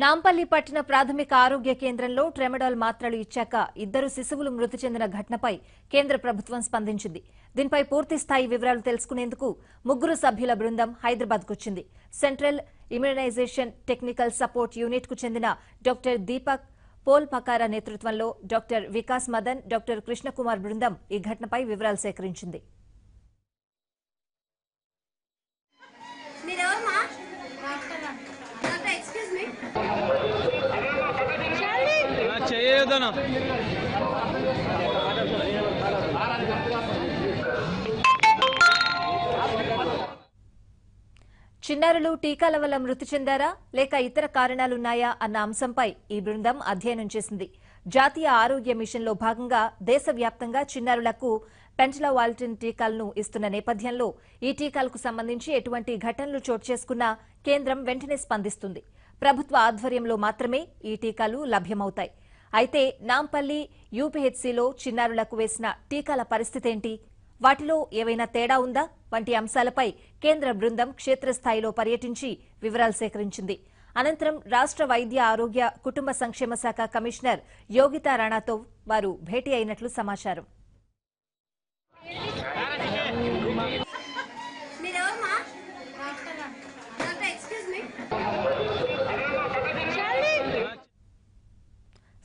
నాంపల్లి పట్టణ ప్రాథమిక ఆరోగ్య కేంద్రంలో ట్రెమడాల్ మాత్రలు ఇచ్చాక ఇద్దరు శిశువులు మృతి చెందిన ఘటనపై కేంద్ర ప్రభుత్వం స్పందించింది. దీనిపై పూర్తి స్థాయి వివరాలు తెలుసుకునేందుకు ముగ్గురు సభ్యుల బృందం హైదరాబాద్కొచ్చింది. Central immunisation technical support unit కు చెందిన డాక్టర్ దీపక్ పోల్ పకారా నేతృత్వంలో డాక్టర్ వికాస్ మదన్, డాక్టర్ కృష్ణకుమార్ బృందం ఈ ఘటనపై వివరాలు సేకరించింది. చిన్నారులు టీకాల వల్ల మృతి చెందారా లేక ఇతర కారణాలున్నాయా అన్న అంశంపై ఈ బృందం అధ్యయనం చేసింది. జాతీయ ఆరోగ్య మిషన్లో భాగంగా దేశవ్యాప్తంగా చిన్నారులకు పెంటలావాల్టిన్ టీకాలను ఇస్తున్న నేపథ్యంలో ఈ టీకాలకు సంబంధించి ఎటువంటి ఘటనలు చోటు చేసుకున్నా కేంద్రం వెంటనే స్పందిస్తుంది. ప్రభుత్వ ఆధ్వర్యంలో మాత్రమే ఈ టీకాలు లభ్యమవుతాయి. అయితే నాంపల్లి యూపీహెచ్సీలో చిన్నారులకు వేసిన టీకాల పరిస్థితేంటి, వాటిలో ఏవైనా తేడా ఉందా వంటి అంశాలపై కేంద్ర బృందం క్షేత్రస్థాయిలో పర్యటించి వివరాలు సేకరించింది. అనంతరం రాష్ట్ర వైద్య ఆరోగ్య కుటుంబ సంక్షేమ శాఖ కమిషనర్ యోగితా రాణాతో వారు భేటీ అయినట్లు సమాచారం.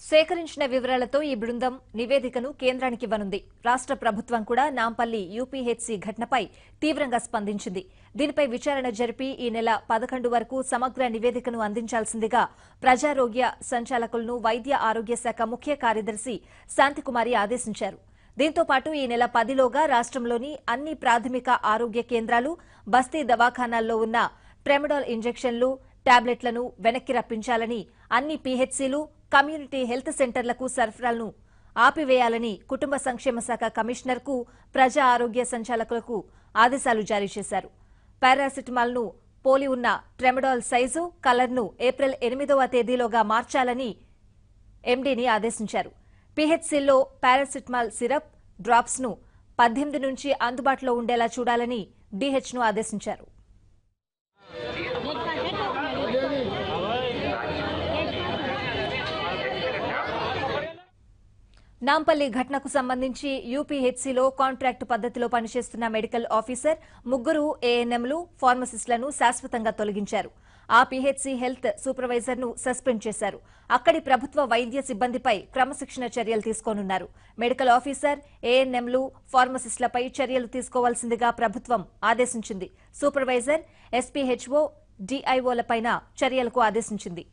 సేకరించిన వివరాలతో ఈ బృందం నివేదికను కేంద్రానికి ఇవ్వనుంది. రాష్ట్ర ప్రభుత్వం కూడా నాంపల్లి యూపీహెచ్సీ ఘటనపై తీవ్రంగా స్పందించింది. దీనిపై విచారణ జరిపి ఈ నెల 11 వరకు సమగ్ర నివేదికను అందించాల్సిందిగా ప్రజారోగ్య సంచాలకులను వైద్య ఆరోగ్య శాఖ ముఖ్య కార్యదర్శి శాంతికుమారి ఆదేశించారు. దీంతో పాటు ఈ నెల 10లోగా రాష్ట్రంలోని అన్ని ప్రాథమిక ఆరోగ్య కేంద్రాలు, బస్తీ దవాఖానాల్లో ఉన్న ట్రెమడాల్ ఇంజెక్షన్లు, టాబ్లెట్లను వెనక్కి రప్పించాలని, అన్ని పీహెచ్సీలు, కమ్యూనిటీ హెల్త్ సెంటర్లకు సరఫరాలను ఆపివేయాలని కుటుంబ సంక్షేమ శాఖ కమిషనర్కు, ప్రజా ఆరోగ్య సంచాలకులకు ఆదేశాలు జారీ చేశారు. పారాసిటమాల్ ను పోలి ఉన్న ట్రెమడాల్ సైజు, కలర్ను ఏప్రిల్ 8వ తేదీలోగా మార్చాలని ఎండీని ఆదేశించారు. పీహెచ్సీల్లో పారాసిటమాల్ సిరప్, డ్రాప్స్ ను 18 నుంచి అందుబాటులో ఉండేలా చూడాలని డీహెచ్ను ఆదేశించారు. నాంపల్లి ఘటనకు సంబంధించి యూపీహెచ్సీలో కాంట్రాక్టు పద్దతిలో పనిచేస్తున్న మెడికల్ ఆఫీసర్, ముగ్గురు ఏఎన్ఎంలు, ఫార్మసిస్టులను శాశ్వతంగా తొలగించారు. ఆ పీహెచ్సీ హెల్త్ సూపర్వైజర్ను సస్పెండ్ చేశారు. అక్కడి ప్రభుత్వ వైద్య సిబ్బందిపై క్రమశిక్షణ చర్యలు తీసుకోనున్నారు. మెడికల్ ఆఫీసర్, ఏఎన్ఎంలు, ఫార్మసిస్టులపై చర్యలు తీసుకోవాల్సిందిగా ప్రభుత్వం ఆదేశించింది. సూపర్వైజర్, ఎస్పీహెచ్ఓ, డీఐఓలపైన చర్యలకు ఆదేశించింది.